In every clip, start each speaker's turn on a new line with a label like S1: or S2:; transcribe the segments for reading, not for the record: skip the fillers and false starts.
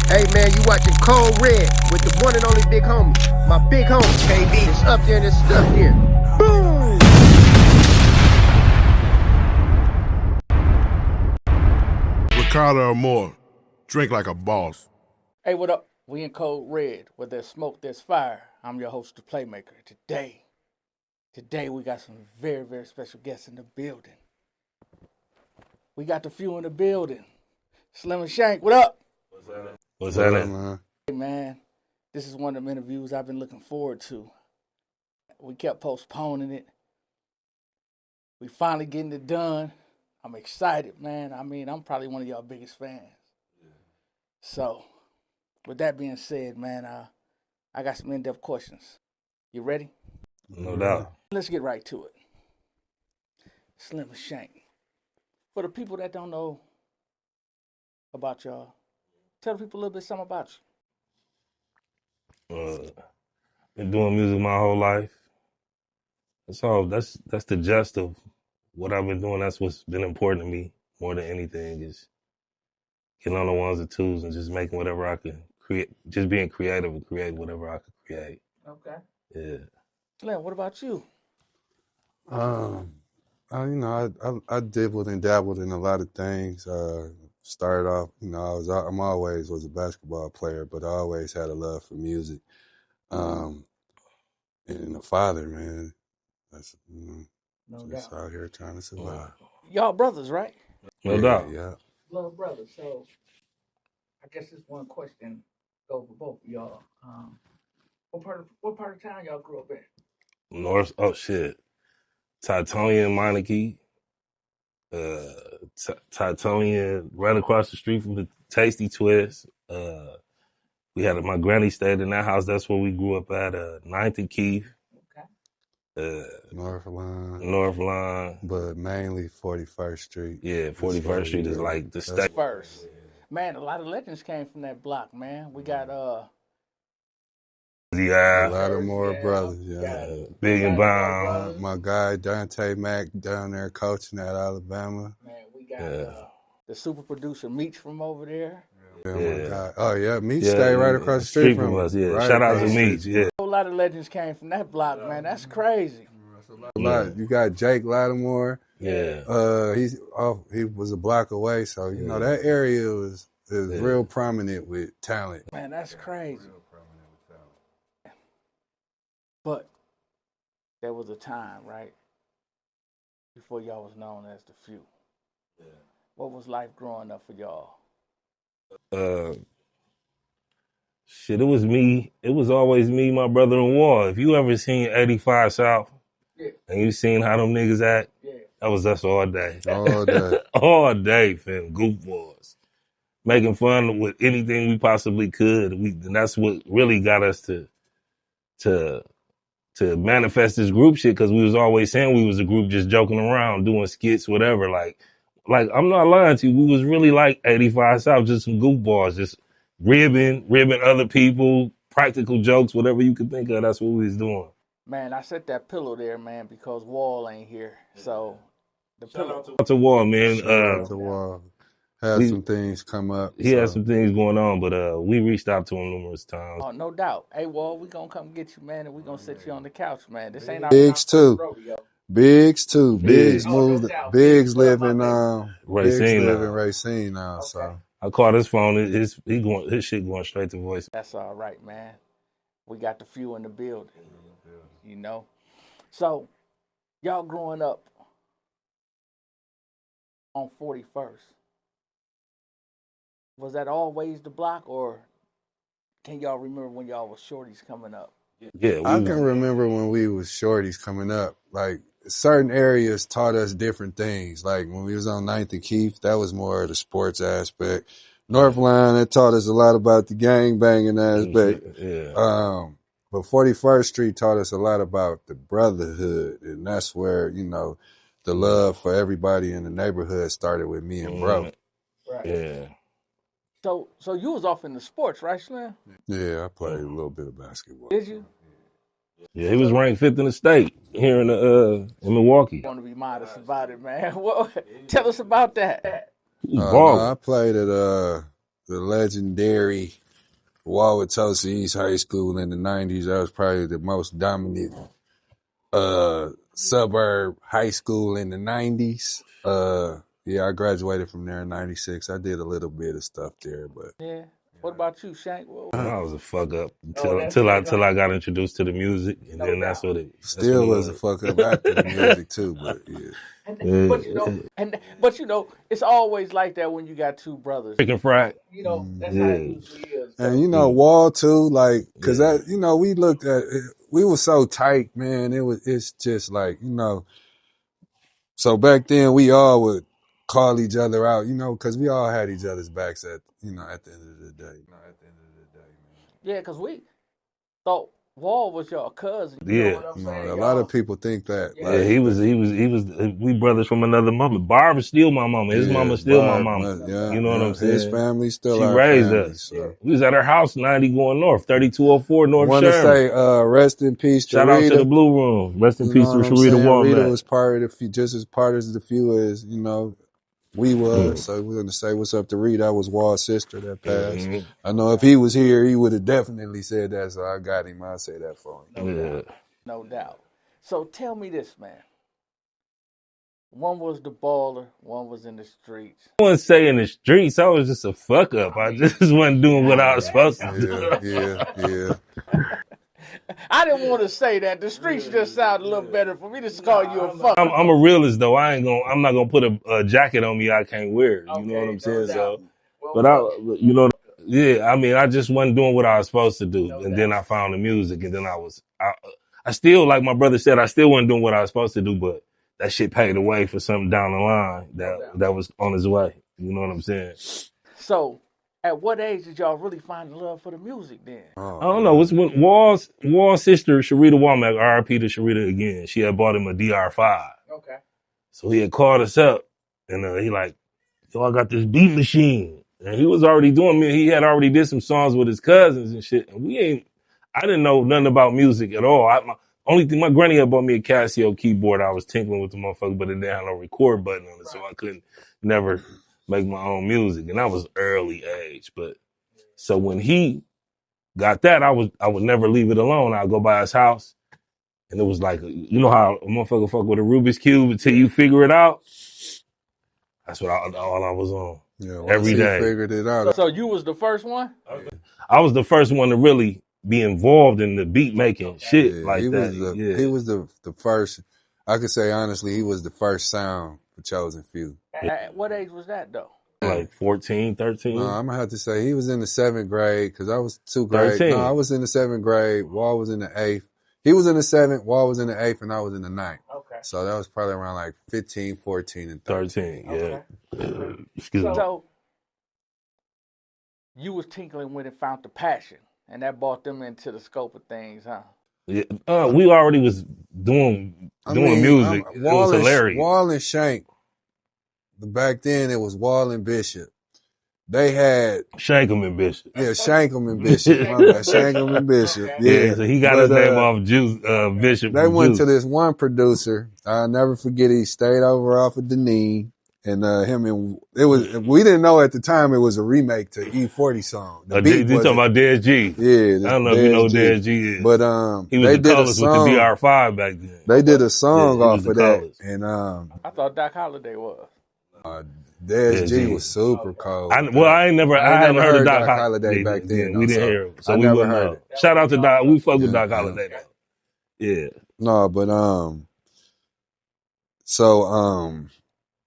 S1: Hey man, you watching Cold Red with the one and only big homie. My big homie, KD. It's up there and it's up there. Boom!
S2: Ricardo or more. Drink like a boss.
S3: Hey, what up? We in Cold Red. Where there's smoke, there's fire. I'm your host, the Playmaker. Today we got some very, very special guests in the building. We got the few in the building. Slim and Shank, what up?
S4: What's happening, man?
S3: Hey, man, this is one of them interviews I've been looking forward to. We kept postponing it. We finally getting it done. I'm excited, man. I mean, I'm probably one of y'all biggest fans. So, with that being said, man, I got some in-depth questions. You ready?
S4: No doubt.
S3: Let's get right to it. Slim and Shank. For the people that don't know about y'all, tell the people a little bit something about
S4: you. Been doing music my whole life. That's all. That's the gist of what I've been doing. That's what's been important to me more than anything is getting on the ones and twos and just making whatever I can create. Just being creative and create whatever I can create.
S3: Okay.
S4: Yeah.
S3: Slim, what about you?
S5: I dibbled and dabbled in a lot of things. Started off, I'm always was a basketball player, but I always had a love for music. And a father, man. That's just out here trying to survive.
S3: Y'all brothers, right?
S4: No doubt.
S5: Yeah.
S3: Love brothers. So I guess this one question goes for both of y'all. What part of town y'all grew up in?
S4: North. Oh shit. Titonian, Monarchy. Titonian, right across the street from the Tasty Twist. We had my granny stayed in that house. That's where we grew up at. 9th and Keith.
S3: Okay.
S5: North
S4: Line.
S5: But mainly 41st Street.
S4: Yeah, 41st Street is like the state.
S3: First. Man, a lot of legends came from that block, man. We got
S4: Yeah.
S5: A lot of more brothers, yeah.
S4: Big and Bound.
S5: My guy Dante Mack down there coaching at Alabama.
S3: Man, we got the super producer Meech from over there.
S5: Yeah, my guy. Oh yeah, Meech stay right across the street from
S4: us. Yeah,
S5: right
S4: shout out to Meech. Yeah,
S3: a whole lot of legends came from that block, man. That's crazy.
S5: A lot. You got Jake Lattimore.
S4: Yeah.
S5: He was a block away, so you know that area is real prominent with talent.
S3: Man, that's crazy. But there was a time, right, before y'all was known as the Few. Yeah. What was life growing up for y'all?
S4: Shit, it was me. It was always me, my brother and Awal. If you ever seen 85 South, and you seen how them niggas act, that was us all day.
S5: All day.
S4: All day, fam. Goofballs. Making fun with anything we possibly could. And that's what really got us to manifest this group shit, because we was always saying we was a group just joking around, doing skits, whatever. Like I'm not lying to you, we was really like 85 South, just some goofballs, just ribbing other people, practical jokes, whatever you could think of. That's what we was doing.
S3: Man, I set that pillow there, man, because Wall ain't here. So the pillow.
S4: Shout out to Wall, man.
S5: Shout out to Wall. Had some things come up.
S4: He had some things going on, but we reached out to him numerous times.
S3: Oh, no doubt. Hey, Wall, we gonna come get you, man, and we gonna sit you on the couch, man. This ain't our
S5: Biggs too. Biggs moved. Biggs live in Racine now. Okay. So
S4: I called his phone. His shit going straight to voice.
S3: That's all right, man. We got the Few in the building. You know. So y'all growing up on 41st. Was that always the block, or can y'all remember when y'all was shorties coming up?
S4: Yeah,
S5: I can remember when we was shorties coming up. Like certain areas taught us different things. Like when we was on 9th and Keith, that was more of the sports aspect. North Line, that taught us a lot about the gang banging aspect.
S4: Yeah.
S5: But 41st Street taught us a lot about the brotherhood, and that's where the love for everybody in the neighborhood started with me and bro.
S3: Right.
S4: Yeah.
S3: So you was off in the sports, right, Slim?
S5: Yeah, I played a little bit of basketball.
S3: Did you?
S4: Yeah, he was ranked 5th in the state here in Milwaukee.
S3: I want to be modest about it, man. Tell us about that.
S5: I played at the legendary Wauwatosa East High School in the 90s. That was probably the most dominant suburb high school in the 90s. Yeah, I graduated from there in 96. I did a little bit of stuff there, but
S3: Yeah. What about you, Shank?
S4: I was a fuck up till I got introduced to the music, and then that's what it.
S5: still was a fuck up after the music too, but yeah.
S3: But you know, it's always like that when you got two brothers.
S4: Freaking frack.
S3: You know, that's how it usually is.
S5: And you know, Wall too, like, cause that, you know, we looked at it, we were so tight, man. It's just like, you know, so back then we all would call each other out, you know, cause we all had each other's backs at the end of the day.
S3: Yeah, because we thought Wall was your cousin.
S4: Yeah.
S3: You know what I'm saying?
S5: A lot of people think that.
S4: Yeah, he was. We brothers from another mama. Barb is still my mama. His mama's still my mama. You know what I'm saying?
S5: His family still
S4: She
S5: our
S4: raised
S5: family,
S4: us.
S5: so.
S4: We was at her house, 90 going north, 3204 North
S5: Want to
S4: Sherman.
S5: say rest in peace to
S4: Shout
S5: Rita.
S4: out to the Blue Room. Rest in peace to Sharita
S5: Rita
S4: Womack.
S5: was part of the just as part of the few as, you know, we was. So we're gonna say what's up to Rita. That was Wall's sister that passed. I know if he was here, he would have definitely said that. So I got him. I'll say that for him.
S3: No doubt. So tell me this, man. One was the baller, one was in the streets.
S4: I wouldn't say in the streets. I was just a fuck up. I just wasn't doing what I was supposed to do.
S5: Yeah.
S3: I didn't want to say that. The streets just sound a little better for me to call you a fuck.
S4: I'm a realist though. I'm not gonna put a jacket on me I can't wear. You know what I'm saying? So, but you know, yeah. I mean, I just wasn't doing what I was supposed to do, and then I found the music, and then I still, like my brother said, I still wasn't doing what I was supposed to do, but that shit paved the way for something down the line that was on its way. You know what I'm saying?
S3: So, at what age did y'all really find the love for the music then?
S4: I don't know. It's when Wall's sister, Sharita Womack, RIP to Sharita again, she had bought him a DR5.
S3: Okay.
S4: So he had called us up, and he like, yo, I got this beat machine. And he was already he had already did some songs with his cousins and shit. And I didn't know nothing about music at all. Only thing, my granny had bought me a Casio keyboard. I was tinkling with the motherfucker, but it didn't have no record button on it, so I couldn't never make my own music. And that was early age. But so when he got that, I would never leave it alone. I'd go by his house, and it was like, you know how a motherfucker fuck with a Rubik's Cube until you figure it out? That's what all I was on.
S5: Yeah,
S4: every day.
S5: Figured it out.
S3: So you was the first one?
S4: I was the first one to really be involved in the beat making shit like that.
S5: He was the first. I could say honestly, he was the first sound for Chosen Few.
S3: At what age was that though?
S4: Like 14, 13.
S5: No, I'm gonna have to say he was in the 7th grade because I was 2 grades.
S4: 13.
S5: No, I was in the 7th grade. Wall was in the 8th. He was in the 7th. Wall was in the 8th, and I was in the 9th. Okay. So that was probably around like 15, 14, and 13.
S4: Yeah.
S3: Okay.
S4: Excuse me.
S3: So you was tinkling when it found the passion, and that brought them into the scope of things, huh?
S4: Yeah. We already was doing music. It was hilarious.
S5: Wall and Shank. Back then, it was Wall and Bishop. They had
S4: Shankum and Bishop.
S5: Yeah, Shankum and Bishop. Shankum and Bishop.
S4: Yeah, so he got his name off Bishop.
S5: They went to this one producer. I'll never forget. He stayed over off of Deneen, and we didn't know at the time it was a remake to E40 song.
S4: You talking about Des G?
S5: Yeah,
S4: I don't know if you know who Des G is,
S5: but
S4: he was the Colors with the DR5 back then.
S5: They did a song off of that, and
S3: I thought Doc Holliday was.
S5: Des G was super cold.
S4: I hadn't heard of Doc
S5: Holliday back then.
S4: We didn't hear him, so we wouldn't know. Shout out to Doc. We fuck with Doc Holliday though. Yeah.
S5: No, but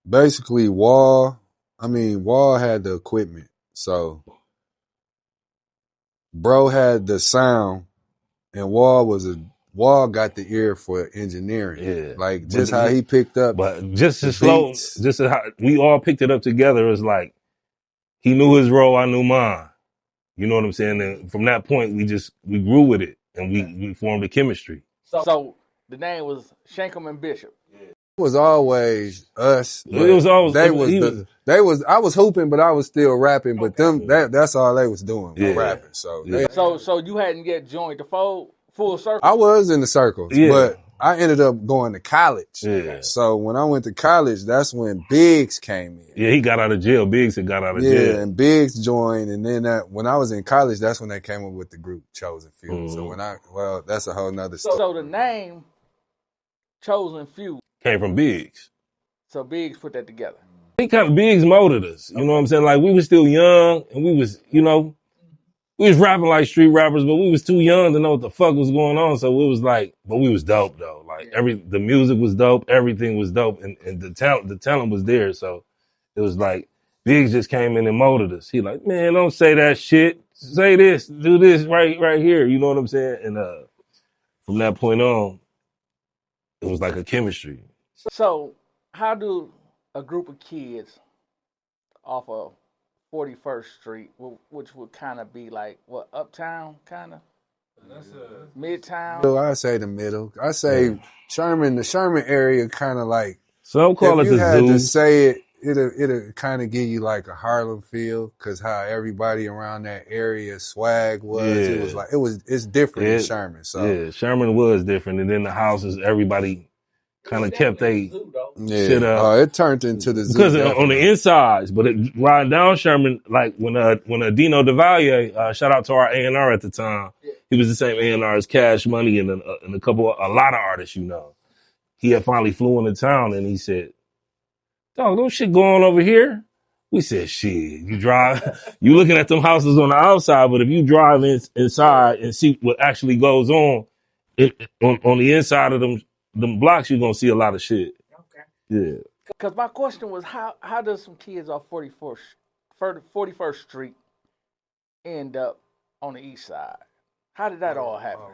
S5: basically Wall had the equipment. So bro had the sound, and Wall got the ear for engineering.
S4: Yeah.
S5: Like just how he picked up.
S4: But just as slow, just as how we all picked it up together, it's like he knew his role, I knew mine. You know what I'm saying? And from that point we grew with it, and we formed a chemistry.
S3: So the name was Shankum and Bishop.
S5: It was always us.
S4: It was always
S5: I was hooping, but I was still rapping. But that's all they was doing, rapping. So
S3: so you hadn't yet joined the fold full circle.
S5: I was in the circles,
S4: Yeah.
S5: but I ended up going to college.
S4: Yeah.
S5: So when I went to college, that's when Biggs came in.
S4: Yeah, he got out of jail. Biggs had got out of
S5: Yeah,
S4: jail.
S5: and Biggs joined, and then when I was in college, that's when they came up with the group Chosen Few.
S4: Mhm.
S5: So that's a whole nother story.
S3: So the name Chosen Few
S4: Came from Biggs.
S3: So Biggs put that together.
S4: He kind of Biggs molded us. You know what I'm saying? Like we was still young and we was, you know, we was rapping like street rappers, but we was too young to know what the fuck was going on. So it was like, but we was dope though. Like the music was dope, everything was dope, and the talent was there. So it was like Biggs just came in and molded us. He like, man, don't say that shit. Say this, do this right here. You know what I'm saying? And from that point on, it was like a chemistry.
S3: So how do a group of kids off of 41st Street, which would kind of be like what, uptown kind of? Midtown.
S5: So I say the middle. I say Sherman. The Sherman area kind of like.
S4: Some call
S5: if
S4: it
S5: you
S4: the
S5: had
S4: zoo.
S5: to say it, it'll kind of give you like a Harlem feel, because how everybody around that area swag was.
S4: Yeah.
S5: It was like it's different in Sherman. So
S4: yeah, Sherman was different, and then the houses, everybody kind of kept shit up.
S5: it turned into the zoo
S4: Because
S5: definitely.
S4: on the insides, but riding down Sherman, like when Dino DeValier, shout out to our A&R at the time, he was the same A&R as Cash Money and a lot of artists, you know. He had finally flew into town and he said, dog, those shit going over here? We said, shit, you drive, you looking at them houses on the outside, but if you drive inside and see what actually goes on the inside of them blocks, you're going to see a lot of shit.
S3: Okay.
S4: Yeah.
S3: Because my question was, how does some kids off 41st Street end up on the east side? How did that all happen?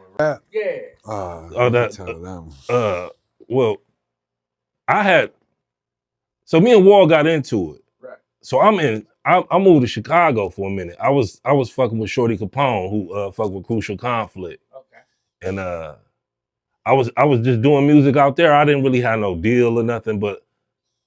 S4: Well, so me and Wall got into it.
S3: Right.
S4: So I moved to Chicago for a minute. I was fucking with Shorty Capone, who fucked with Crucial Conflict.
S3: Okay.
S4: And I was just doing music out there. I didn't really have no deal or nothing, but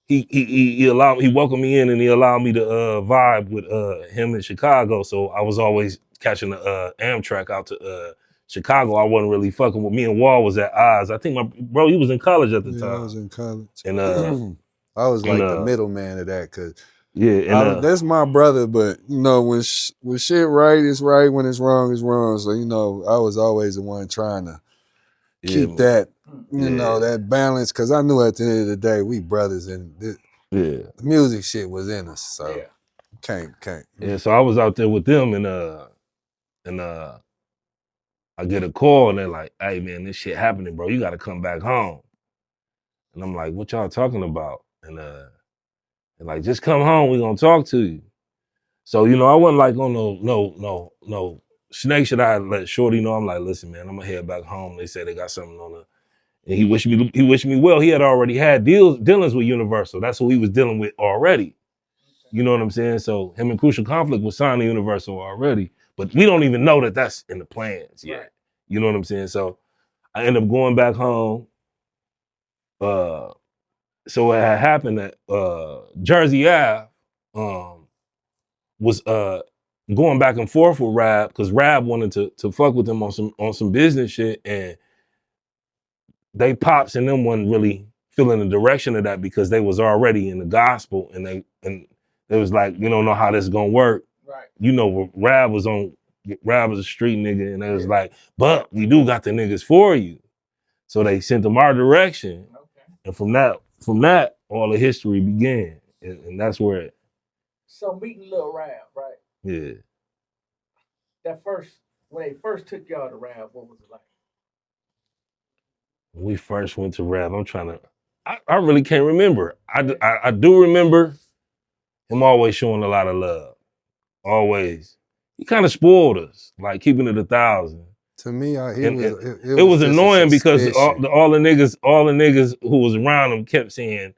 S4: he welcomed me in and he allowed me to vibe with him in Chicago. So I was always catching the Amtrak out to Chicago. I wasn't really fucking with me, and Wall was at Oz. I think my bro, he was in college at the time.
S5: I was in college.
S4: And
S5: I was like the middleman of that, because that's my brother. But you know, when shit right is right, when it's wrong is wrong. So you know, I was always the one trying to keep that, you know, that balance, because I knew at the end of the day we brothers, and the music shit was in us. So can't.
S4: Yeah, so I was out there with them, and I get a call and they're like, hey man, this shit happening, bro. You gotta come back home. And I'm like, what y'all talking about? And they're like, just come home, we gonna talk to you. So, you know, I wasn't like on no snake shit. I let Shorty know. I'm like, listen, man, I'm gonna head back home. They said they got something on and he wished me well. He had already had dealings with Universal. That's who he was dealing with already. You know what I'm saying? So him and Crucial Conflict was signed to Universal already, but we don't even know that that's in the plans yet. Right. You know what I'm saying? So I end up going back home. So it had happened that Jersey Ave was going back and forth with Rab, because Rab wanted to fuck with them on some business shit, and they pops and them wasn't really feeling the direction of that, because they was already in the gospel, and they was like, you don't know how this is gonna work.
S3: Right.
S4: You know, Rab was a street nigga, and they was like, but we do got the niggas for you. So they sent them our direction. Okay. And from that, all the history began. And that's where it.
S3: So meeting Lil Rab, right?
S4: Yeah.
S3: When they first took y'all to Rab, what was it like?
S4: When we first went to Rab, I really can't remember. I do remember him always showing a lot of love. Always. He kind of spoiled us, like keeping it 1,000.
S5: To me,
S4: it was annoying, because all the niggas who was around him kept saying,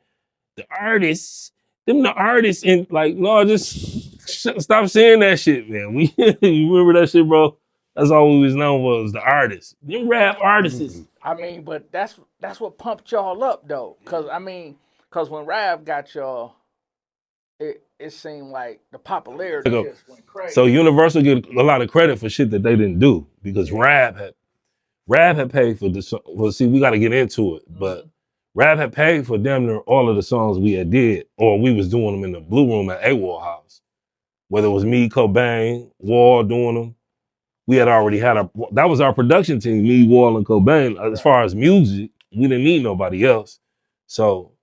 S4: the artists, and like, no, just stop saying that shit, man. You remember that shit, bro? That's all we was known for, was the artists. Them rap artists.
S3: I mean, but that's what pumped y'all up though. Cause when Rap got y'all, it seemed like the popularity just went crazy.
S4: So Universal get a lot of credit for shit that they didn't do, because Rap Rav had paid for the song. Well, see, we got to get into it, but Rav had paid for damn near all of the songs we had did, or we was doing them in the Blue Room at Awal house. Whether it was me, Cobain, Wall doing them, we had already had that was our production team, me, Wall, and Cobain. As far as music, we didn't need nobody else. So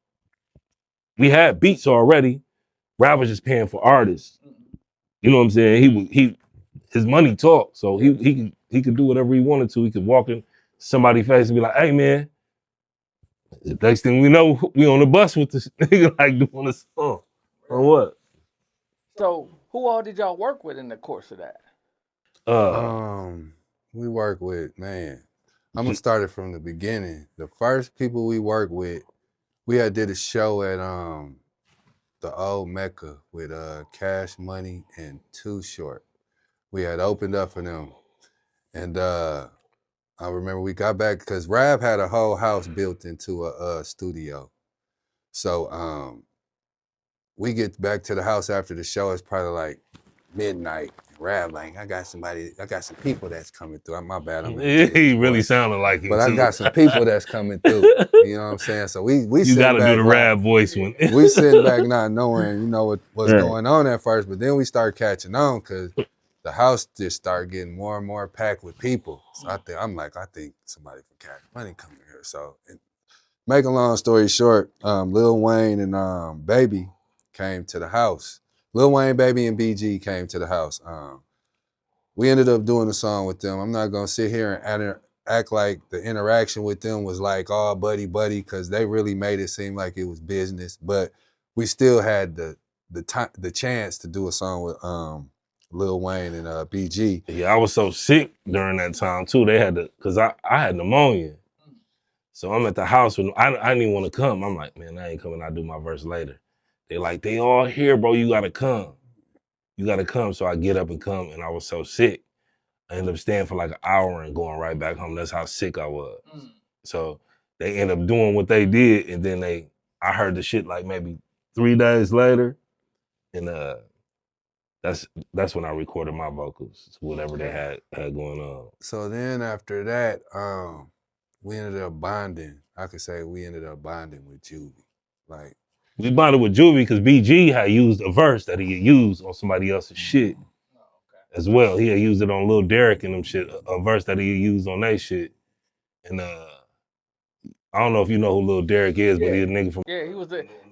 S4: we had beats already. Rav was just paying for artists. You know what I'm saying? His money talked, so he could do whatever he wanted to. He could walk in somebody's face and be like, "Hey man," the next thing we know, we on the bus with this nigga like doing a song or what?
S3: So who all did y'all work with in the course of that?
S5: We work with, man, I'm gonna start it from the beginning. The first people we worked with, we had did a show at the old Mecca with Cash Money and Too Short. We had opened up for them, and I remember we got back because Rav had a whole house built into a studio. So we get back to the house after the show. It's probably like midnight. Rav like, I got some people that's coming through. My bad, I'm gonna kill
S4: He
S5: his
S4: really
S5: voice.
S4: sounded like him
S5: But
S4: too.
S5: I got some people that's coming through. You know what I'm saying? So we
S4: You
S5: sitting
S4: got to
S5: back
S4: do the Rav voice one.
S5: we sitting back not knowing, what's
S4: Right.
S5: going on at first, but then we start catching on because the house just started getting more and more packed with people. So I think somebody from Cash Money coming here. So make a long story short, Lil Wayne and Baby came to the house. Lil Wayne, Baby, and BG came to the house. We ended up doing a song with them. I'm not gonna sit here and act like the interaction with them was like all buddy, because they really made it seem like it was business. But we still had the chance to do a song with Lil Wayne and BG.
S4: Yeah, I was so sick during that time too. They had to, cause I had pneumonia. So I'm at the house when I didn't even want to come. I'm like, man, I ain't coming. I'll do my verse later. They like, they all here, bro. You gotta come. You gotta come. So I get up and come, and I was so sick. I ended up staying for like an hour and going right back home. That's how sick I was. So they end up doing what they did, and then I heard the shit like maybe 3 days later, and that's when I recorded my vocals, whatever they had going on.
S5: So then after that, we ended up bonding. I could say we ended up bonding with Juvie. Like,
S4: we bonded with Juvie because BG had used a verse that he had used on somebody else's shit as well. He had used it on Lil Derek and them shit, a verse that he had used on that shit. And I don't know if you know who Lil Derek is, but he's a nigga from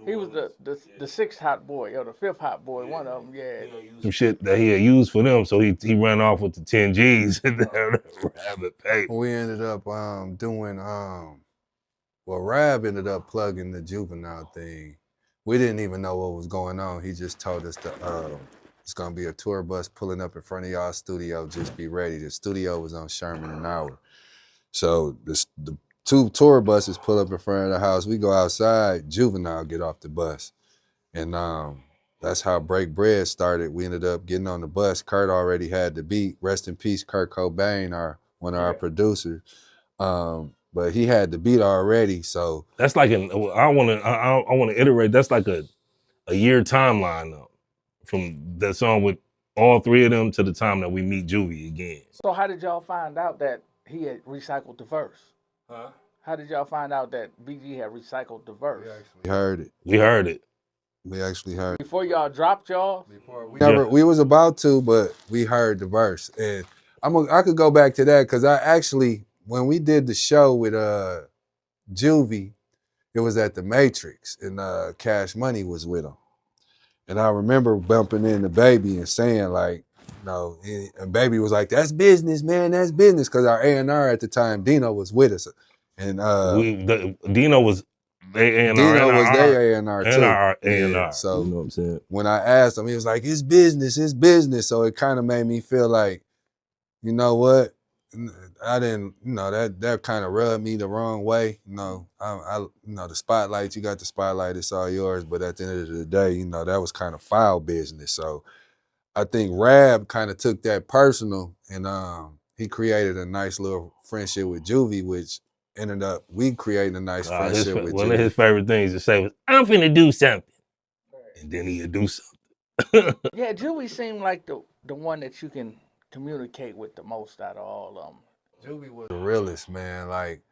S3: he was the sixth hot boy or the fifth hot boy, one of them. Yeah.
S4: some shit that he had used for them. So he ran off with the 10 G's and Rabbit paid.
S5: we ended up doing Rab ended up plugging the Juvenile thing. We didn't even know what was going on. He just told us that it's gonna be a tour bus pulling up in front of y'all studio. Just be ready. The studio was on Sherman and Howard. So the 2 tour buses pull up in front of the house. We go outside. Juvenile get off the bus, and that's how Break Bread started. We ended up getting on the bus. Kurt already had the beat. Rest in peace, Kurt Cobain, one of our producers. But he had the beat already, so
S4: that's like I want to iterate. That's like a year timeline though, from the song with all 3 of them to the time that we meet Juvie again.
S3: So how did y'all find out that he had recycled the verse? Huh? How did y'all find out that BG had recycled the verse?
S5: we heard it.
S4: We heard it.
S5: We actually heard it.
S3: Before y'all dropped y'all?
S5: We was about to, but we heard the verse. And I could go back to that because I actually, when we did the show with Juvie, it was at the Matrix, and Cash Money was with him. And I remember bumping into Baby and saying like, and Baby was like, that's business, man, that's business. Because our A&R at the time, Dino was with us. And
S4: Dino was A&R.
S5: Dino was their A&R too.
S4: A&R.
S5: Yeah, so
S4: you know what I'm saying?
S5: when I asked him, he was like, it's business. So it kind of made me feel like, you know what? I didn't, that kind of rubbed me the wrong way. The spotlight, you got the spotlight, it's all yours. But at the end of the day, that was kind of foul business. So I think Rab kind of took that personal, and he created a nice little friendship with Juvie, which ended up we creating a nice friendship with Juvie.
S4: One of his favorite things to say was, I'm finna do something. And then he'd do something.
S3: Yeah, Juvie seemed like the one that you can communicate with the most out of all of them.
S5: Juvie was the realest, man. Like,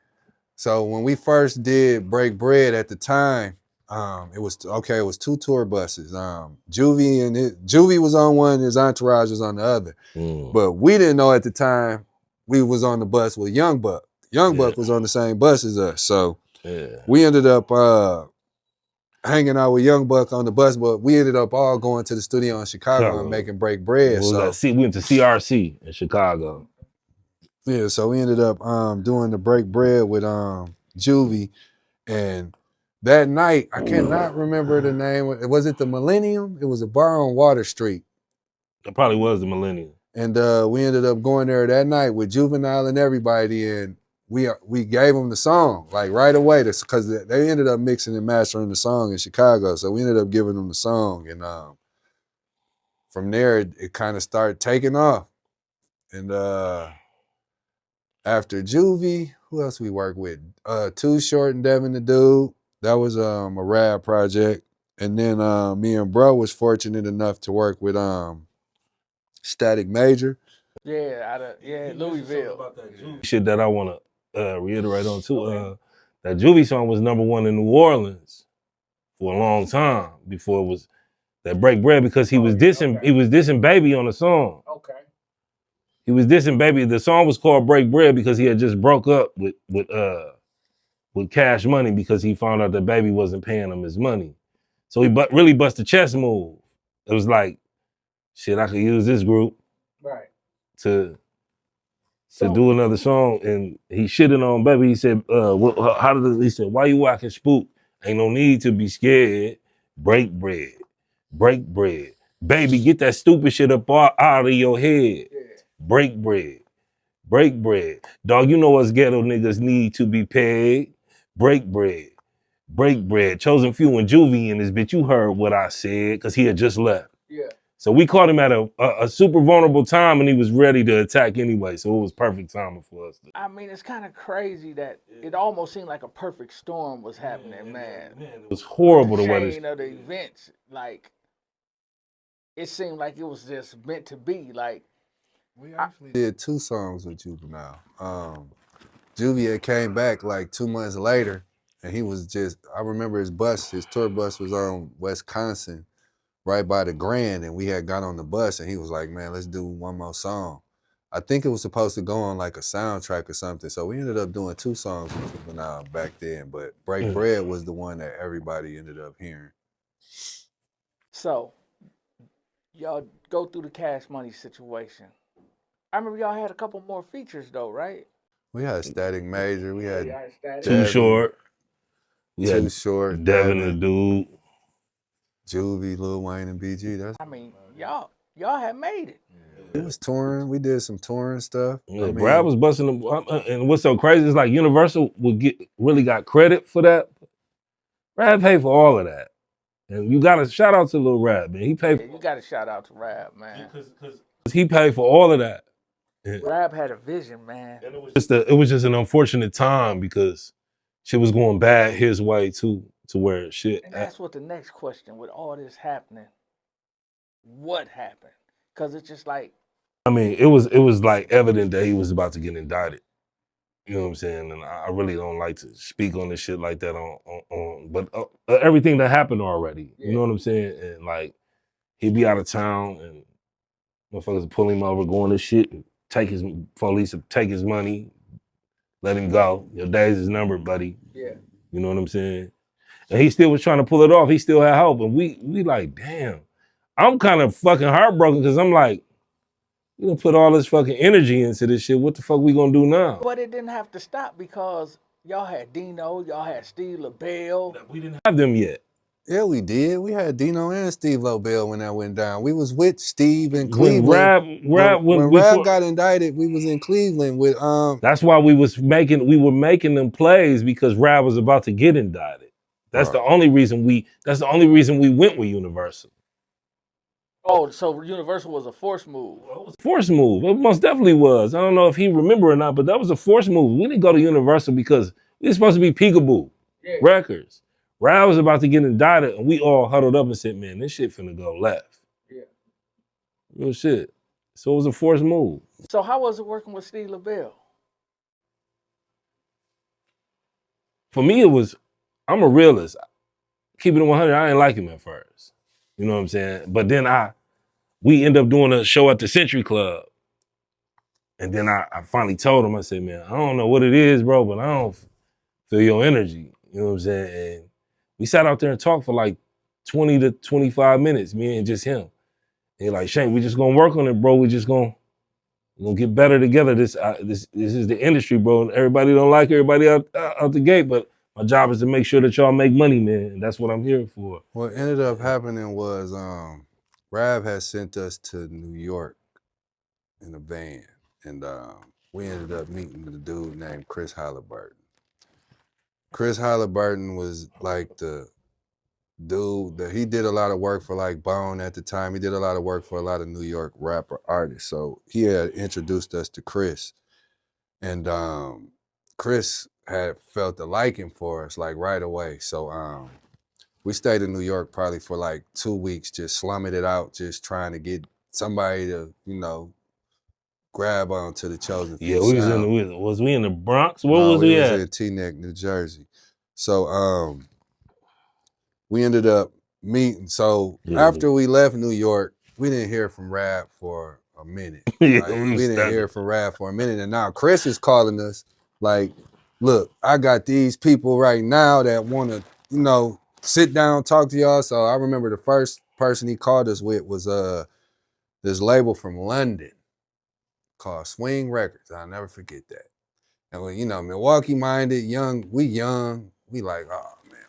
S5: so when we first did Break Bread at the time, it was 2 tour buses. Juvie was on one, his entourage was on the other. But we didn't know at the time we was on the bus with Young Buck. Young Buck was on the same bus as us. So we ended up hanging out with Young Buck on the bus, but we ended up all going to the studio in Chicago and making Break Bread.
S4: We went to CRC in Chicago.
S5: Yeah, so we ended up doing the Break Bread with Juvie, and that night I cannot remember the name. Was it the Millennium? It was a bar on Water Street.
S4: It probably was the Millennium.
S5: And we ended up going there that night with Juvenile and everybody, and we gave them the song like right away because they ended up mixing and mastering the song in Chicago. So we ended up giving them the song, and from there it kind of started taking off. And after Juvie, who else we worked with? Too Short and Devin the Dude. That was a rap project. And then me and bro was fortunate enough to work with Static Major.
S3: Yeah, Louisville.
S4: Shit that I want to reiterate on too. That Juvie song was #1 in New Orleans for a long time before it was that Break Bread, because he was dissing Baby on the song.
S3: Okay.
S4: He was dissing Baby. The song was called Break Bread because he had just broke up with Cash Money because he found out that Baby wasn't paying him his money. So he really bust a chess move. It was like, shit, I could use this group to do another song, and he shitted on Baby. He said, he said, why you walking spook? Ain't no need to be scared. Break bread. Break bread. Baby, get that stupid shit up out of your head. Break bread. Break bread. Dog, you know us ghetto niggas need to be paid. Break bread. Break bread. Chosen Few and Juvie in this bitch. You heard what I said, because he had just left.
S3: Yeah.
S4: So we caught him at a super vulnerable time, and he was ready to attack anyway. So it was perfect timing for us.
S3: I mean, it's kind of crazy that it almost seemed like a perfect storm was happening, man.
S4: It was horrible
S3: the
S4: the way
S3: chain of the events. Like, it seemed like it was just meant to be. Like,
S5: we actually did 2 songs with Juvenile. Juvie had came back like 2 months later, and he was just, I remember his tour bus was on Wisconsin, right by the Grand, and we had got on the bus, and he was like, man, let's do one more song. I think it was supposed to go on like a soundtrack or something, so we ended up doing 2 songs with Juvenile back then, but Break Bread was the one that everybody ended up hearing.
S3: So, y'all go through the Cash Money situation. I remember y'all had a couple more features though, right?
S5: We had Static Major, we had
S4: Too Short. We
S5: Too
S4: had
S5: Short,
S4: Devin the Dude.
S5: Juvie, Lil Wayne, and BG.
S3: I mean, y'all had made it.
S5: It was touring. We did some touring stuff.
S4: Yeah, Brad was busting them. And what's so crazy is like Universal really got credit for that. Brad paid for all of that. And you got to shout out to Lil Rab, man. He paid.
S3: You got to shout out to Rab, man.
S4: He paid for all of that.
S3: Rab had a vision, man.
S4: And it was just an unfortunate time because shit was going bad his way too, to where shit.
S3: And that's what the next question, with all this happening, what happened? Because it's just like,
S4: I mean, it was like evident that he was about to get indicted. You know what I'm saying? And I really don't like to speak on this shit like that but everything that happened already. You know what I'm saying? And like, he'd be out of town and motherfuckers pull him over, go on this shit, and police take his money, let him go. Your days is numbered, buddy.
S3: Yeah.
S4: You know what I'm saying? And he still was trying to pull it off. He still had hope. And we like, damn. I'm kind of fucking heartbroken because I'm like, we gonna put all this fucking energy into this shit. What the fuck we gonna do now?
S3: But it didn't have to stop because y'all had Dino, y'all had Steve LaBelle.
S4: We didn't have them yet.
S5: Yeah, we did. We had Dino and Steve LaBelle when that went down. We was with Steve in Cleveland. When Rab got indicted, we was in Cleveland with
S4: That's why we were making them plays, because Rab was about to get indicted. That's the only reason we went with Universal.
S3: Oh, so Universal was a force move.
S4: Well, it was a force move. It most definitely was. I don't know if he remember or not, but that was a force move. We didn't go to Universal because we were supposed to be Peekaboo Records. Rab was about to get indicted, and we all huddled up and said, man, this shit finna go left.
S3: Yeah.
S4: Real shit. So it was a forced move.
S3: So how was it working with Steve LaBelle?
S4: for me, it was, I'm a realist. Keeping it 100, I ain't like him at first. You know what I'm saying? But then we end up doing a show at the Century Club. And then I finally told him, I said, man, I don't know what it is, bro, but I don't feel your energy. You know what I'm saying? And we sat out there and talked for like 20 to 25 minutes, me and just him. And he's like, Shank, we just gonna work on it, bro. We just gonna get better together. This is the industry, bro. Everybody don't like everybody out the gate, but my job is to make sure that y'all make money, man. And that's what I'm here for.
S5: What ended up happening was Rav had sent us to New York in a van, and we ended up meeting the dude named Chris Halliburton. Chris Halliburton was like the dude that he did a lot of work for, like Bone at the time. He did a lot of work for a lot of New York rapper artists. So he had introduced us to Chris, and Chris had felt the liking for us like right away. So we stayed in New York probably for like 2 weeks, just slumming it out, just trying to get somebody to, you know, grab onto the Chosen Few
S4: Yeah, we was
S5: sound.
S4: was we in the Bronx? Where
S5: No,
S4: was we
S5: was
S4: at?
S5: in Teaneck, New Jersey. So we ended up meeting. So after we left New York, we didn't hear from Rap for a minute.
S4: Yeah,
S5: Like,
S4: we
S5: we didn't
S4: stuck.
S5: hear from Rap for a minute. And now Chris is calling us like, look, I got these people right now that want to, you know, sit down, talk to y'all. So I remember the first person he called us with was this label from London called Swing Records. I'll never forget that. And when, you know, Milwaukee minded, young, we like, oh man,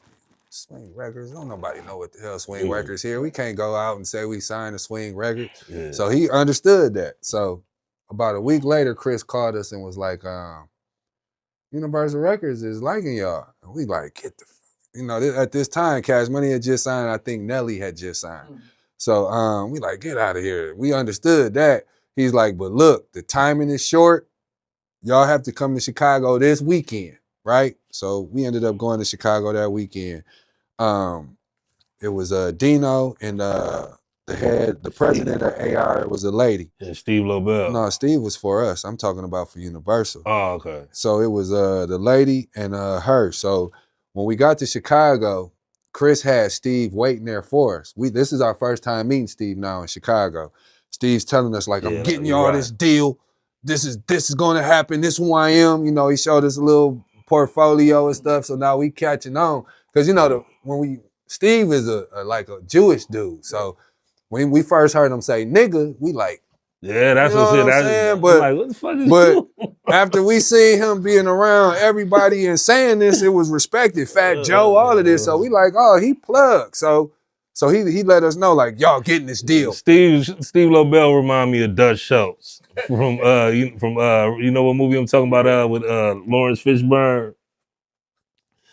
S5: Swing Records, don't nobody know what the hell Swing Records here. We can't go out and say we signed a Swing Record.
S4: Yeah.
S5: So he understood that. So about a week later, Chris called us and was like, Universal Records is liking y'all. And we like, get the, you know, at this time, Cash Money had just signed. I think Nelly had just signed. So we like, get out of here. We understood that. He's like, but look, the timing is short. Y'all have to come to Chicago this weekend, right? So we ended up going to Chicago that weekend. It was Dino and the president of AR was a lady.
S4: And Steve Lobel.
S5: No, Steve was for us. I'm talking about for Universal.
S4: Oh, okay.
S5: So it was the lady and her. So when we got to Chicago, Chris had Steve waiting there for us. This is our first time meeting Steve now in Chicago. Steve's telling us like, I'm getting y'all this deal. This is going to happen. This is who I am. You know, he showed us a little portfolio and stuff. So now we catching on. Because, you know, Steve is like a Jewish dude. So when we first heard him say nigga, we like,
S4: yeah, that's
S5: you know
S4: what
S5: I'm saying. But,
S4: like, what the fuck is you?
S5: After we seen him being around everybody and saying this, it was respected. Fat Joe, all of this. So we like, oh, he plugged. So he let us know, like, y'all getting this deal.
S4: Steve Lobel remind me of Dutch Schultz from you know what movie I'm talking about with Lawrence Fishburne.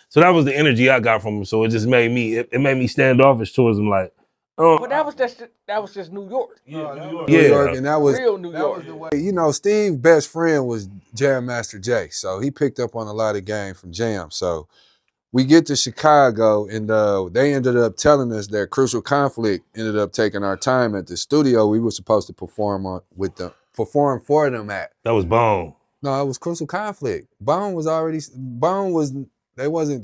S4: So that was the energy I got from him. So it just made me standoffish towards him, like, oh.
S3: But that was just New York.
S5: Yeah, New York, and that was
S3: real New York.
S5: Was the way. You know, Steve's best friend was Jam Master Jay, so he picked up on a lot of game from Jam. So we get to Chicago, and they ended up telling us that Crucial Conflict ended up taking our time at the studio we were supposed to perform for them at.
S4: That was Bone.
S5: No, it was Crucial Conflict.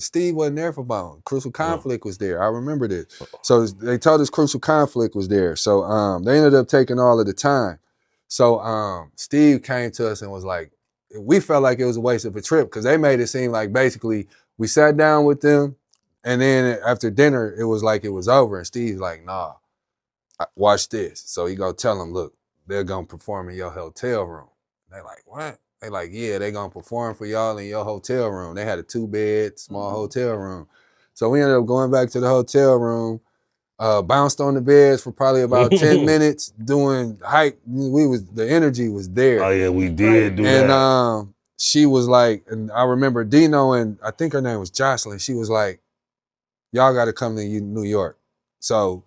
S5: Steve wasn't there for Bone. Crucial Conflict was there. I remember this. So they told us Crucial Conflict was there. So they ended up taking all of the time. So Steve came to us and was like, we felt like it was a waste of a trip because they made it seem like basically we sat down with them and then after dinner, it was like it was over. And Steve's like, nah, watch this. So he go tell them, look, they're going to perform in your hotel room. They're like, what? They like, yeah, they gonna perform for y'all in your hotel room. They had a 2-bed, small hotel room. So we ended up going back to the hotel room, bounced on the beds for probably about 10 minutes, doing hype. The energy was there.
S4: Oh yeah, we did do that.
S5: And she was like, and I remember Dino and I think her name was Jocelyn. She was like, y'all gotta come to New York. So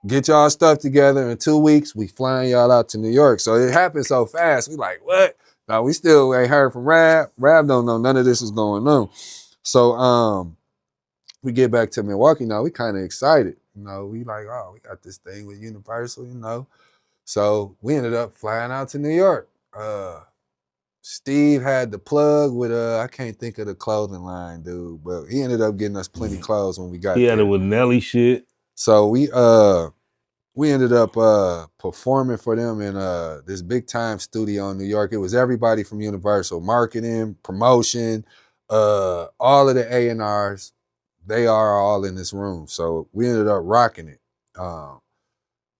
S5: get y'all stuff together in 2 weeks. We flying y'all out to New York. So it happened so fast. We like, what? Now we still ain't heard from Rab. Rab don't know none of this is going on. So we get back to Milwaukee now. We kind of excited. You know, we like, oh, we got this thing with Universal, you know. So we ended up flying out to New York. Steve had the plug with I can't think of the clothing line, dude, but he ended up getting us plenty clothes when we got
S4: He had
S5: there.
S4: it with Nelly shit.
S5: So we ended up performing for them in this big time studio in New York. It was everybody from Universal, marketing, promotion, all of the A&Rs. They are all in this room. So we ended up rocking it.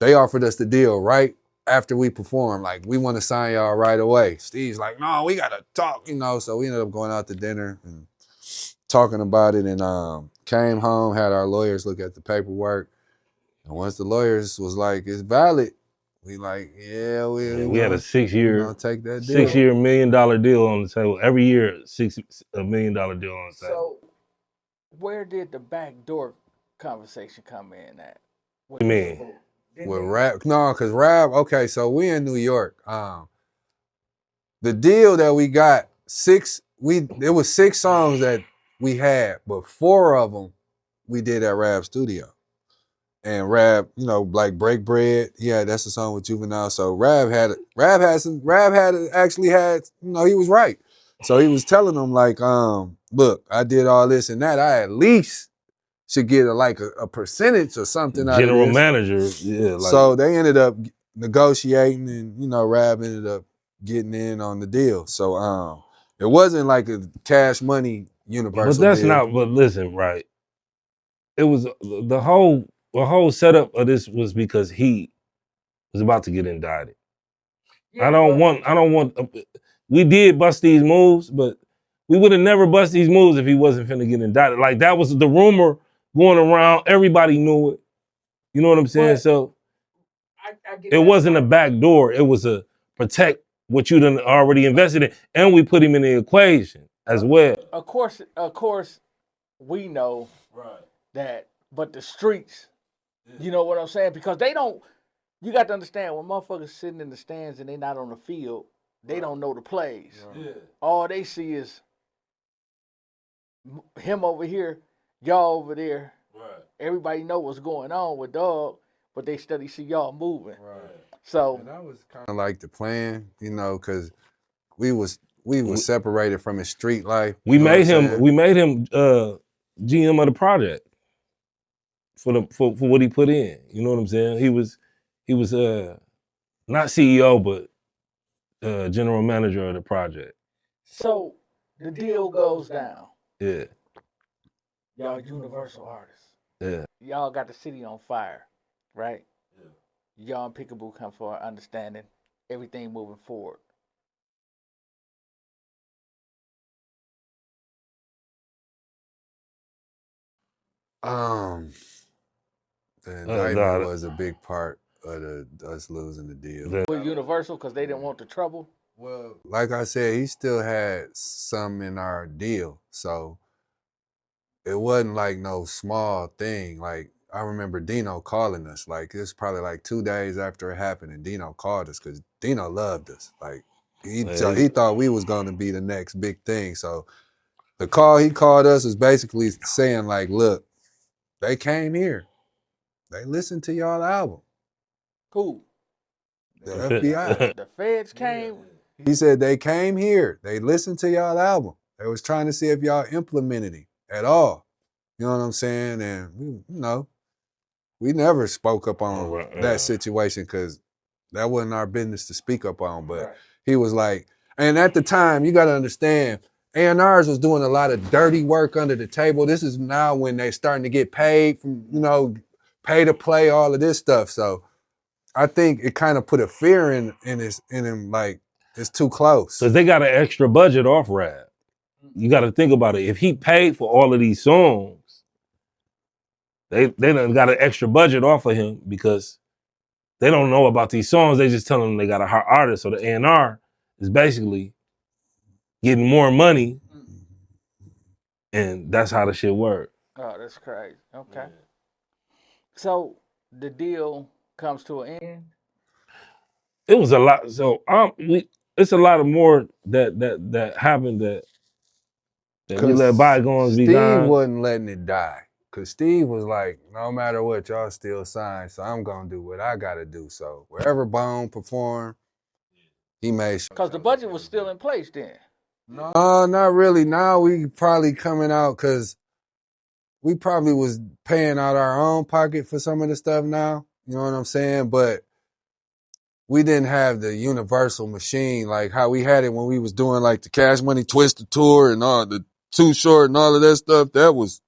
S5: They offered us the deal right after we performed. Like, we want to sign y'all right away. Steve's like, no, we got to talk, you know. So we ended up going out to dinner and talking about it, and came home, had our lawyers look at the paperwork. And once the lawyers was like, it's valid, we like, yeah,
S4: We had a
S5: take that deal.
S4: 6 year $1 million deal on the table. Every year, $1 million deal on the table.
S3: So, where did the backdoor conversation come in at?
S4: What do you mean?
S5: With rap, no, because rap. Okay, so we in New York. The deal that we got, it was 6 songs that we had, but 4 of them we did at Rap Studio. And Rab, you know, like Break Bread, yeah, that's a song with Juvenile. So Rab actually had, you know, he was right. So he was telling them like, look, I did all this and that. I at least should get a percentage or something out of this.
S4: General manager, yeah. Like,
S5: so they ended up negotiating, and you know, Rab ended up getting in on the deal. So it wasn't like a Cash Money Universal
S4: but that's
S5: deal.
S4: not. But listen, right? It was the whole setup of this was because he was about to get indicted. Yeah, I don't want. We did bust these moves, but we would have never bust these moves if he wasn't finna get indicted. Like, that was the rumor going around. Everybody knew it. You know what I'm saying? But so I get it wasn't a back door. It was a protect what you done already invested in, and we put him in the equation as well.
S3: Of course, we know that, but the streets, you know what I'm saying? Because they don't. You got to understand, when motherfuckers sitting in the stands and they not on the field, they don't know the plays. Yeah. All they see is him over here, y'all over there. Right. Everybody know what's going on with Dog, but they steady see y'all moving. Right. So,
S5: and that was kind of like the plan, you know, because we was separated from his street life.
S4: We made him GM of the project for what he put in. You know what I'm saying? He was not CEO, but general manager of the project.
S3: So the deal goes down.
S4: Yeah.
S3: Y'all Universal artists.
S4: Yeah.
S3: Y'all got the city on fire, right? Yeah. Y'all and Peekaboo come for understanding everything moving forward.
S5: The indictment was a big part of us losing the deal.
S3: With Universal, because they didn't want the trouble?
S5: Well, like I said, he still had some in our deal. So it wasn't like no small thing. Like, I remember Dino calling us. Like, it was probably like 2 days after it happened, and Dino called us because Dino loved us. Like, he thought we was going to be the next big thing. So the call he called us was basically saying, like, look, they came here. They listened to y'all album.
S3: Who?
S5: The FBI.
S3: The feds came?
S5: He said they came here. They listened to y'all album. They was trying to see if y'all implemented it at all. You know what I'm saying? And we, you know, we never spoke up on that situation because that wasn't our business to speak up on. But he was like, and at the time, you got to understand, A&Rs was doing a lot of dirty work under the table. This is now when they're starting to get paid from, you know, pay to play, all of this stuff. So I think it kind of put a fear in him, like, it's too close.
S4: Because they got an extra budget off Rap. You got to think about it. If he paid for all of these songs, they done got an extra budget off of him because they don't know about these songs. They just tell them they got a hot artist. So the A&R is basically getting more money, and that's how the shit works.
S3: Oh, that's crazy. Okay. Yeah. So the deal comes to an end?
S4: It was a lot. So it's a lot of more that happened that we let bygones be gone.
S5: Steve wasn't letting it die. Because Steve was like, no matter what, y'all still signed, so I'm going to do what I got to do. So wherever Bone performed, he made sure.
S3: Because the budget was still in place then.
S5: No, not really. Now we probably coming out because we probably was paying out our own pocket for some of the stuff now. You know what I'm saying? But we didn't have the universal machine like how we had it when we was doing like the Cash Money Twister tour and all the Too Short and all of that stuff. That was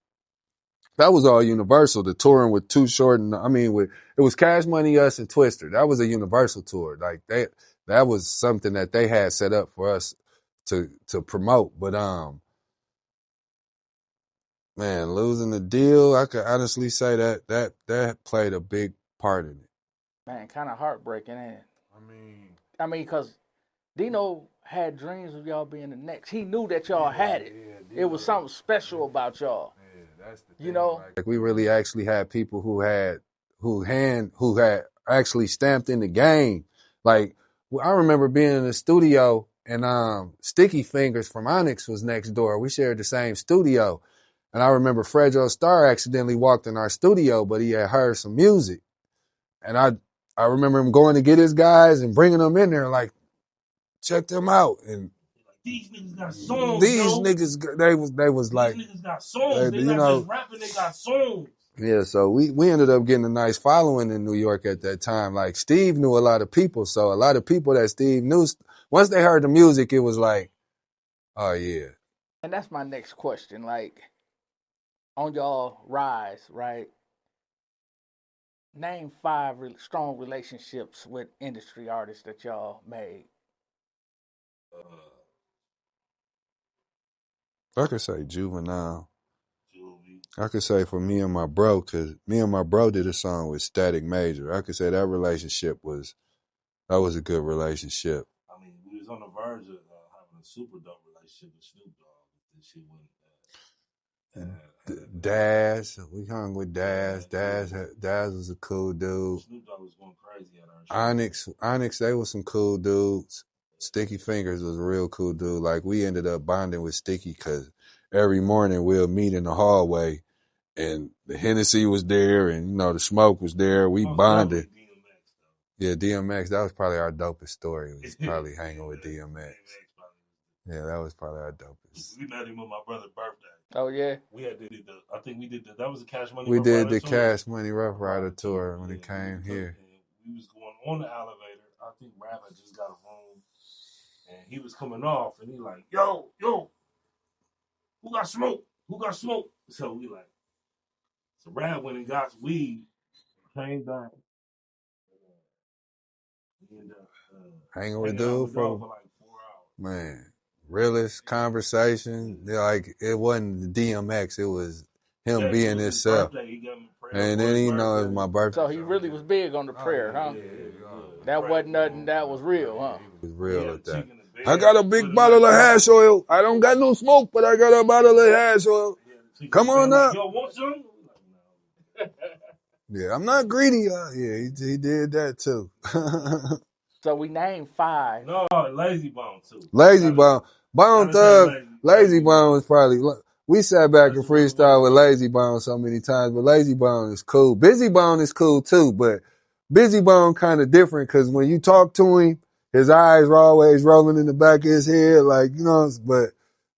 S5: all universal. The touring with Too Short and it was Cash Money, us, and Twister. That was a universal tour. Like that was something that they had set up for us to promote. But man, losing the deal, I could honestly say that played a big part in it.
S3: Man, kind of heartbreaking, ain't it? I mean, because Dino had dreams of y'all being the next. He knew that y'all had it. It was something special about y'all.
S5: That's the
S3: thing. You know?
S5: Like we really actually had people who had actually stamped in the game. Like I remember being in the studio and Sticky Fingers from Onyx was next door. We shared the same studio. And I remember Fredro Starr accidentally walked in our studio, but he had heard some music. And I remember him going to get his guys and bringing them in there, like, check them out. And
S4: these niggas got songs.
S5: Niggas, they was like,
S4: these niggas got songs. They not just rapping, they got songs.
S5: Yeah, so we ended up getting a nice following in New York at that time. Like Steve knew a lot of people, so a lot of people that Steve knew, once they heard the music, it was like, oh yeah.
S3: And that's my next question. Like, on y'all rise, right? Name 5 strong relationships with industry artists that y'all made.
S5: I could say Juvenile. I could say for me and my bro, because me and my bro did a song with Static Major. I could say that relationship was a good relationship.
S4: I mean, we was on the verge of having a super dope relationship with Snoop Dogg. This shit went.
S5: Daz, we hung with Daz. Daz was a cool dude.
S4: Snoop Dogg was going crazy at our show.
S5: Onyx, they were some cool dudes. Sticky Fingers was a real cool dude. Like we ended up bonding with Sticky because every morning we'll meet in the hallway, and the Hennessy was there, and the smoke was there. We bonded. Yeah, DMX. That was probably our dopest story. It was probably hanging with DMX. Yeah, that was probably our dopest.
S4: We met him on my brother's birthday.
S3: Oh yeah,
S4: I think we did that was the Cash Money.
S5: We did the Cash Money Rough Rider tour when it came here.
S4: We was going on the elevator. I think Rav had just got a room, and he was coming off, and he like, yo, who got smoke? Who got smoke? So we like, so Rav went and got weed, came back, and
S5: hanging with dude for
S4: like 4 hours.
S5: Man. Realest conversation. Like it wasn't the DMX, it was him being himself. And then it was my birthday.
S3: so he really was big on the prayer, huh? That wasn't nothing that was real, huh?
S5: It was real at that. I got a big bottle of hash oil. I don't got no smoke, but I got a bottle of hash oil. Come on up.
S4: Yo, want some?
S5: Yeah, I'm not greedy. Yeah, he did that too.
S3: So we named 5.
S4: No, Lazy Bone too.
S5: Lazy Bone. Bone Thug. Lazy Bone was probably. We sat back and freestyle with Lazy Bone so many times, but Lazy Bone is cool. Busy Bone is cool too, but Busy Bone kind of different because when you talk to him, his eyes were always rolling in the back of his head, like, but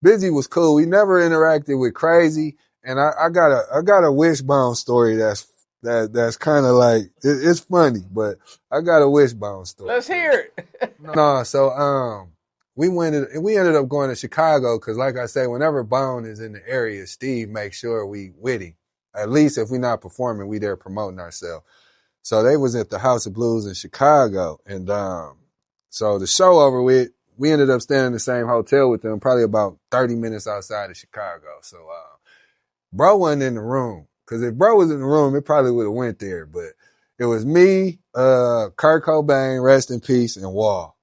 S5: Busy was cool. We never interacted with Crazy, and I got a Wishbone story that's kind of like, it's funny, but I got a Wishbone story.
S3: Let's hear it.
S5: No, so we ended up going to Chicago because, like I say, whenever Bone is in the area, Steve makes sure we with him. At least if we're not performing, we there promoting ourselves. So they was at the House of Blues in Chicago, and so the show over with, we ended up staying in the same hotel with them, probably about 30 minutes outside of Chicago. So bro wasn't in the room, because if bro was in the room, it probably would have went there. But it was me, Kurt Cobain, rest in peace, and Wall.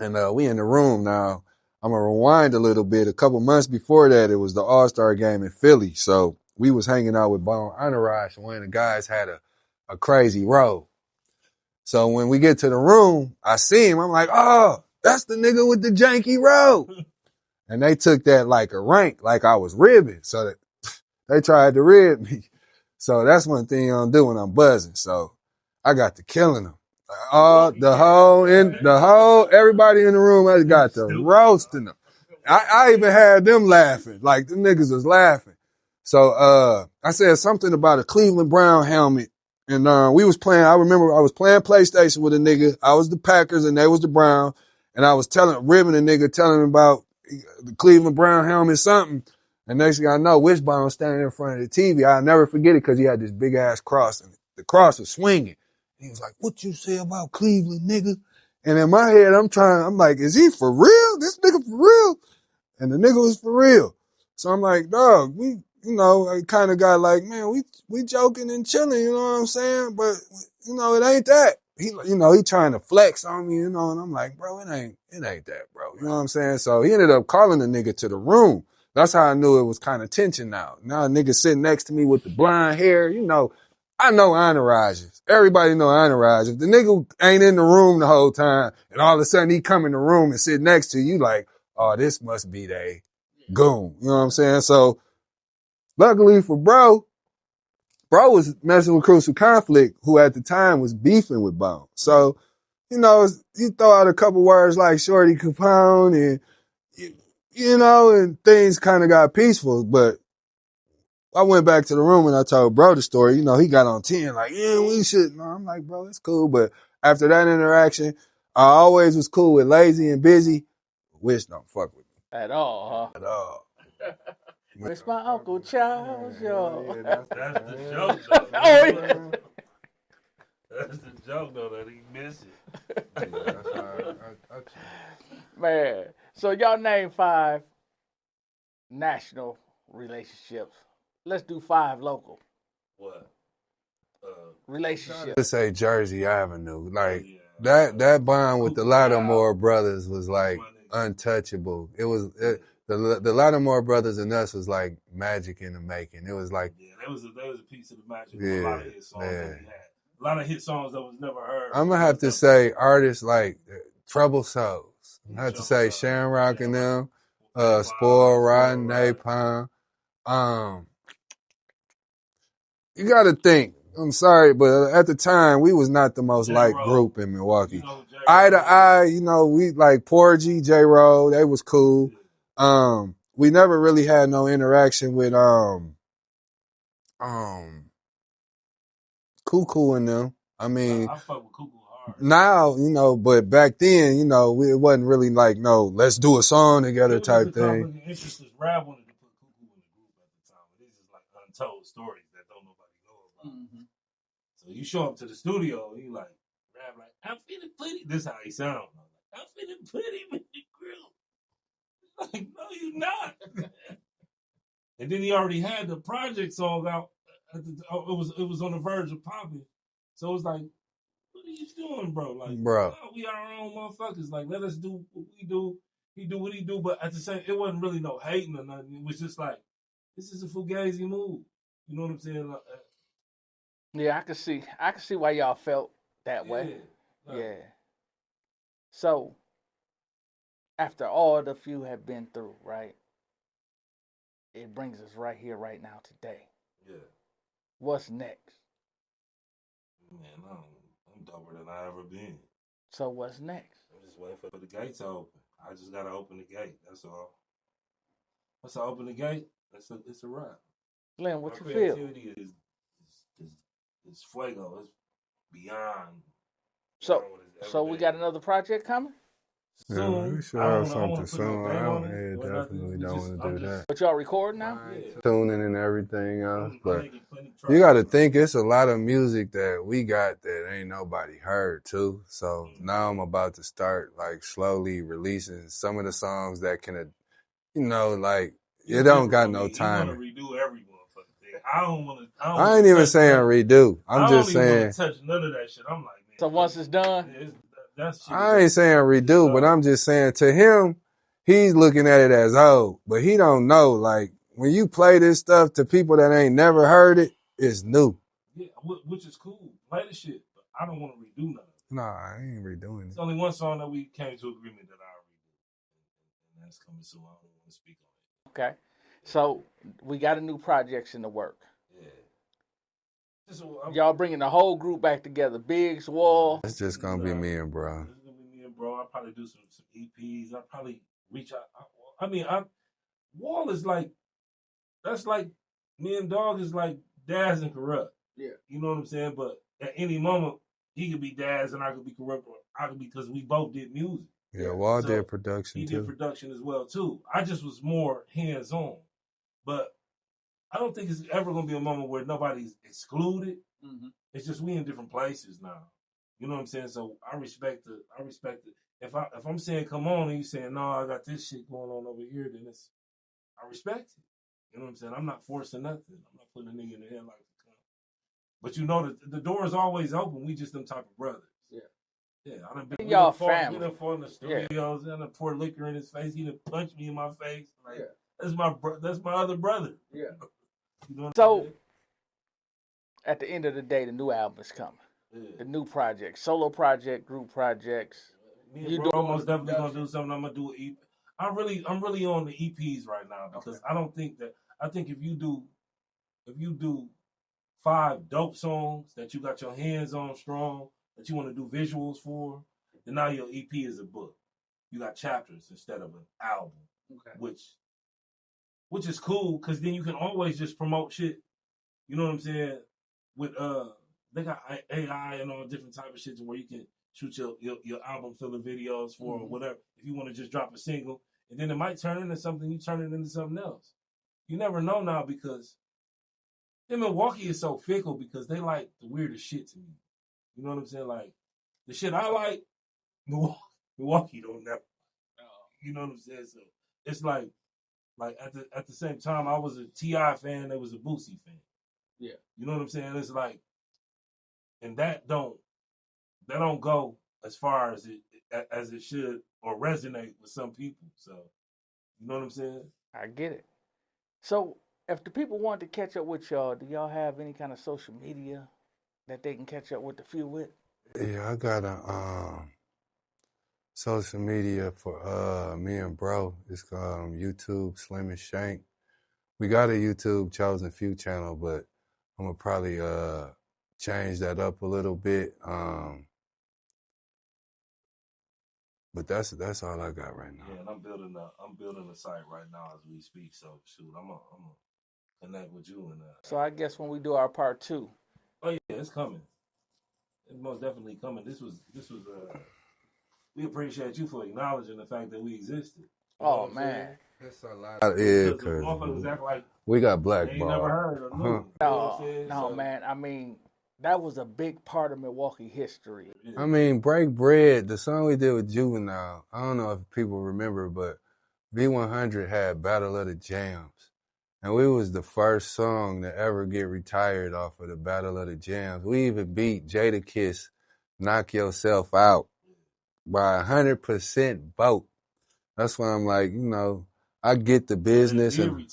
S5: And we in the room now. I'm going to rewind a little bit. A couple months before that, it was the All-Star game in Philly. So we was hanging out with Bone Entourage, and one of the guys had a crazy road. So when we get to the room, I see him. I'm like, oh, that's the nigga with the janky road. And they took that like a rank, like I was ribbing. So they tried to rib me. So that's one thing I don't do when I'm buzzing. So I got to killing them. The whole everybody in the room has got the roasting them. I even had them laughing. Like the niggas was laughing. So I said something about a Cleveland Brown helmet. And we was playing, I remember I was playing PlayStation with a nigga. I was the Packers and they was the Brown. And I was ribbing a nigga, telling him about the Cleveland Brown helmet something. And next thing I know, Wishbone was standing in front of the TV. I'll never forget it because he had this big ass cross and the cross was swinging. He was like, what you say about Cleveland, nigga? And in my head, I'm like, is he for real? This nigga for real? And the nigga was for real. So I'm like, dog, I kind of got like, man, we joking and chilling, you know what I'm saying? But, it ain't that. He trying to flex on me, and I'm like, bro, it ain't that, bro. You know what I'm saying? So he ended up calling the nigga to the room. That's how I knew it was kind of tension now. Now a nigga sitting next to me with the blonde hair, I know entourages. Everybody know entourage. If the nigga ain't in the room the whole time, and all of a sudden he come in the room and sit next to you, like, oh, this must be they goon. You know what I'm saying? So luckily for bro was messing with Crucial Conflict, who at the time was beefing with Bone. So, you throw out a couple words like Shorty Capone and, and things kind of got peaceful. But I went back to the room and I told bro the story. He got on 10 like, yeah, we should. No, I'm like, bro, it's cool. But after that interaction, I always was cool with Lazy and Busy. Wish don't fuck with me.
S3: At all, huh?
S5: At all.
S3: It's my Uncle Charles, y'all.
S4: That's the joke, though.
S3: Oh, yeah.
S4: That's the joke, though, that he missed it.
S5: Yeah, that's how I
S3: Man, so y'all name 5 national relationships. Let's do 5 local
S4: What?
S3: relationships.
S5: to say Jersey Avenue. Like that bond with the Lattimore brothers was like untouchable. It was the Lattimore brothers and us was like magic in the making. It was like
S4: there was a piece of the magic. A lot of hit songs that we had. A lot of hit songs that was never heard.
S5: I'm gonna have to say artists like Trouble Souls. I have to say Shamrock and them, Spoil Rotten, Napalm. You gotta think. I'm sorry, but at the time we was not the most liked group in Milwaukee. Eye to Eye, we like Porgy, J-Roll, they was cool. We never really had no interaction with Cuckoo and them. I mean,
S4: I fuck with Cuckoo hard.
S5: Now, but back then, it wasn't really like, no, let's do a song together type thing.
S4: Interesting. Rap wanted to put Cuckoo in the group at the time. These is like untold stories that don't nobody know about. Mm-hmm. So you show up to the studio, and you like, rap like, I'm feeling pretty. This is how he sound. I'm feeling pretty with the grill. Like, no, you not. And then he already had the project song out. It was on the verge of popping. So it was like, what are you doing, bro? Like, no, we are our own motherfuckers. Like, let us do what we do. He do what he do. But at the same, it wasn't really no hating or nothing. It was just like, this is a fugazi move. You know what I'm saying? Like,
S3: yeah, I can see why y'all felt that way. Yeah. So, after all the few have been through, right? It brings us right here, right now, today.
S4: Yeah.
S3: What's next?
S4: Man, I'm doper than I ever been.
S3: So what's next?
S4: I'm just waiting for the gate to open. I just gotta open the gate. That's all. Once I open the gate, it's a wrap.
S3: Lynn, what
S4: My
S3: you feel?
S4: creativity is fuego. It's beyond.
S3: So we got another project coming?
S5: Yeah, we should have something soon. I definitely don't want to do that.
S3: But y'all recording now?
S5: Yeah. Tuning and everything else. But you got to think it's a lot of music that we got that ain't nobody heard too. So now I'm about to start like slowly releasing some of the songs that can, like it don't got no time.
S4: You want to redo every motherfucking thing. I don't want to.
S5: I ain't even saying redo. I'm just saying.
S4: I don't even want to touch none of that shit. I'm like, man.
S3: So once it's done.
S5: I ain't saying redo, but I'm just saying to him, he's looking at it as old, but he don't know. Like when you play this stuff to people that ain't never heard it, it's new.
S4: Yeah, which is cool. Play the shit, but I don't want to redo nothing.
S5: Nah, I ain't redoing it.
S4: It's only one song that we came to agreement that I redo, and that's coming soon. I don't want to speak on it.
S3: Okay, so we got a new projects in the work.
S4: Yeah.
S3: Y'all bringing the whole group back together. Biggs, Wall.
S5: It's just gonna be me and bro.
S4: It's gonna be me and bro. I'll probably do some EPs. I'll probably reach out. Wall is like, that's like, me and Dog is like Daz and Corrupt.
S3: Yeah.
S4: You know what I'm saying? But at any moment, he could be Daz and I could be Corrupt, or I could be, because we both did music.
S5: Yeah, Wall
S4: So
S5: did production
S4: he
S5: too.
S4: did production as well too. I just was more hands on, but I don't think it's ever gonna be a moment where nobody's excluded.
S3: Mm-hmm.
S4: It's just we in different places now. You know what I'm saying? So I respect it. If I'm saying come on and you saying no, I got this shit going on over here, then I respect it. You know what I'm saying? I'm not forcing nothing. I'm not putting a nigga in the headlights to come. But you know that the door is always open. We just them type of brothers. Yeah. Yeah, I done been
S3: y'all family.
S4: We done fought in the studios. I done poured liquor in his face. He done punched me in my face. Like, that's my other brother. Yeah. You know what I'm saying?
S3: At the end of the day, the new album is coming. Yeah. The new project, solo project, group projects.
S4: Me and bro most definitely gonna do something. I'm gonna do an EP. I'm really on the EPs right now because I think if you do 5 dope songs that you got your hands on strong, that you want to do visuals for, then now your EP is a book. You got chapters instead of an album, which is cool because then you can always just promote shit. You know what I'm saying? With they got AI and all different type of shit to where you can shoot your album filler videos for or whatever. If you want to just drop a single, and then it might turn into something, you turn it into something else. You never know now because Milwaukee is so fickle because they like the weirdest shit to me. You know what I'm saying? Like the shit I like, Milwaukee don't never. You know what I'm saying? So it's like at the same time, I was a T.I. fan, there was a Boosie fan. Yeah. You know what I'm saying? It's like, and that don't go as far as it should or resonate with some people. So, you know what I'm saying?
S3: I get it. So, if the people want to catch up with y'all, do y'all have any kind of social media that they can catch up with the few with?
S5: Yeah, I got a social media for me and bro. It's called YouTube Slim and Shank. We got a YouTube Chosen Few channel, but I'm gonna probably change that up a little bit. But that's all I got right now.
S4: Yeah, and I'm building a site right now as we speak. So shoot, I'm gonna connect with you and
S3: So I guess when we do our part 2.
S4: Oh yeah, it's coming. It's most definitely coming. This was we appreciate you for acknowledging the fact that we existed. You know
S3: man.
S5: That's a lot. Yeah, because
S4: like
S5: we got blackballed.
S4: Ain't never heard or knew.
S3: No, man. I mean, that was a big part of Milwaukee history.
S5: I mean, Break Bread, the song we did with Juvenile, I don't know if people remember, but V100 had Battle of the Jams. And we was the first song to ever get retired off of the Battle of the Jams. We even beat Jadakiss, Knock Yourself Out, by 100% vote. That's why I'm like, you know, I get the business and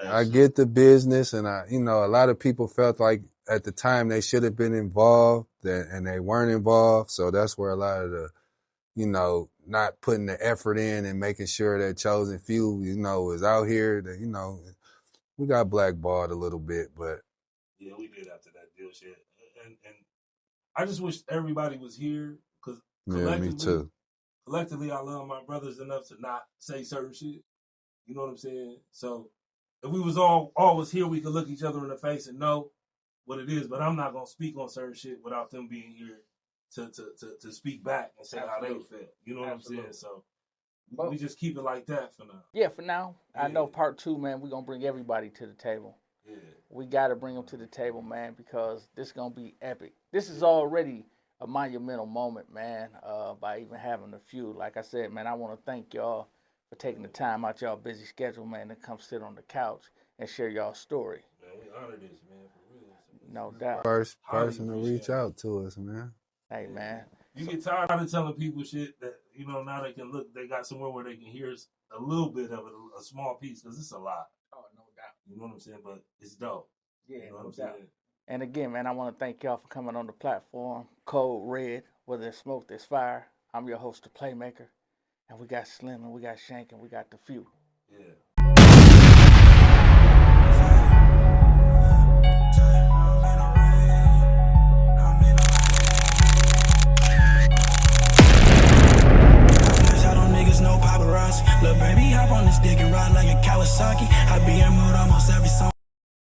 S5: I get the business, and a lot of people felt like at the time they should have been involved and they weren't involved. So that's where a lot of the, not putting the effort in and making sure that Chosen Few, is out here. That, we got blackballed a little bit, but
S4: yeah, we did after that deal shit. And I just wish everybody was here because
S5: me too.
S4: Collectively, I love my brothers enough to not say certain shit. You know what I'm saying? So if we was all was here, we could look each other in the face and know what it is. But I'm not gonna speak on certain shit without them being here to speak back and say how they felt. You know what I'm saying? So we just keep it like that for now.
S3: Yeah, for now. Yeah. I know part 2, man, we're gonna bring everybody to the table. Yeah. We gotta bring them to the table, man, because this is gonna be epic. This is already a monumental moment, man, by even having a few. Like I said, man, I want to thank y'all for taking the time out y'all busy schedule, man, to come sit on the couch and share y'all story.
S4: Man, we honor this, man, for real.
S3: No doubt.
S5: First person to reach out to us, man.
S3: Hey, man.
S4: You get tired of telling people shit that, now they can look, they got somewhere where they can hear a little bit of it, a small piece, because it's a lot.
S3: Oh, no doubt.
S4: You know what I'm saying? But it's dope.
S3: Yeah,
S4: you know what I'm saying?
S3: And again, man, I want to thank y'all for coming on the platform. Code Red, where there's smoke, there's fire. I'm your host, the Playmaker. And we got Slim, and we got Shank, and we got the Few.
S4: Yeah.